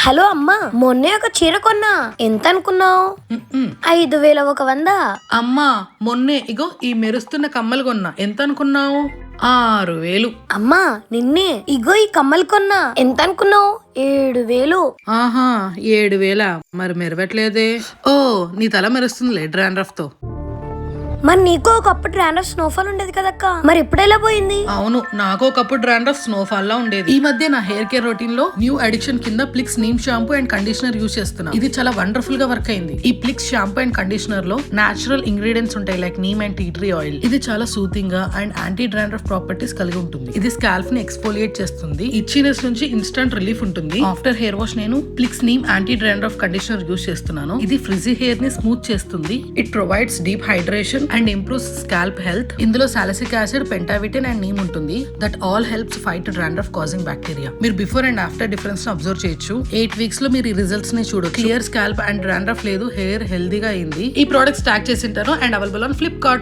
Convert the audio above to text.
Hello అమ్మా, మొన్నే ఒక చీర కొన్నా. ఎంత అనుకున్నావు? 5,100. అమ్మా మొన్నే ఇగో ఈ మెరుస్తున్న కమ్మలు కొన్నా. ఎంత అనుకున్నావు? 6,000. అమ్మా నిన్నే ఇగో ఈ కమ్మలు కొన్నా. ఎంత అనుకున్నావు? 7,000. ఆహా 7,000. మరి మెరవట్లేదే. ఓ నీ తల మెరుస్తుందిలే డ్రాండ్రఫ్ తో. మరి నీకు ఒకప్పుడు డ్రాండ్రఫ్ స్నోఫాల్ ఉండేది కదక్క, మరి ఇప్పుడెలా పోయింది? అవును, నాకు ఒకప్పుడు డ్రాండ్రఫ్ స్నోఫాల్ లా ఉండేది. ఈ మధ్య నా హెయిర్ కేర్ రొటీన్ లో న్యూ అడిక్షన్ కింద Plix neem shampoo and conditioner use చేస్తున్నా. ఇది చాలా వండర్ఫుల్ గా వర్క్ అయింది. ఈ ప్లిక్స్ షాంపూ అండ్ కండిషనర్ లో నేచురల్ ఇంగ్రీడియంట్స్ ఉంటాయి, like neem and tea tree oil. ఇది చాలా సూతింగ్ గా అండ్ యాంటీ డ్రాండ్రఫ్ ప్రాపర్టీస్ కలిగి ఉంటుంది. ఇది స్కాల్ప్ ని ఎక్స్ఫోలియేట్ చేస్తుంది, ఇచ్చినెస్ నుంచి ఇన్స్టంట్ రిలీఫ్ ఉంటుంది. ఆఫ్టర్ హెయిర్ వాష్ నేను Plix neem anti dandruff conditioner use చేస్తున్నాను. ఇది ఫ్రిజీ హెయిర్ ని స్మూత్ చేస్తుంది. It provides deep hydration and improves scalp health. ఇందులో salicylic acid, pentavitin and neem ఉంటుంది. That all helps fight dandruff causing bacteria. మీరు before and after difference ని observe చేయొచ్చు. 8 weeks లో మీరు ఈ రిజల్ట్స్ ని చూడొచ్చు. క్లియర్ స్కాల్ప్ అండ్ డాండ్రఫ్ లేదు, హెయిర్ హెల్దీగా అయింది. ఈ ప్రొడక్ట్స్ ట్యాగ్ చేసి ఉంటాను అండ్ అవైలబుల్ ఆన్ ఫ్లిప్కార్ట్.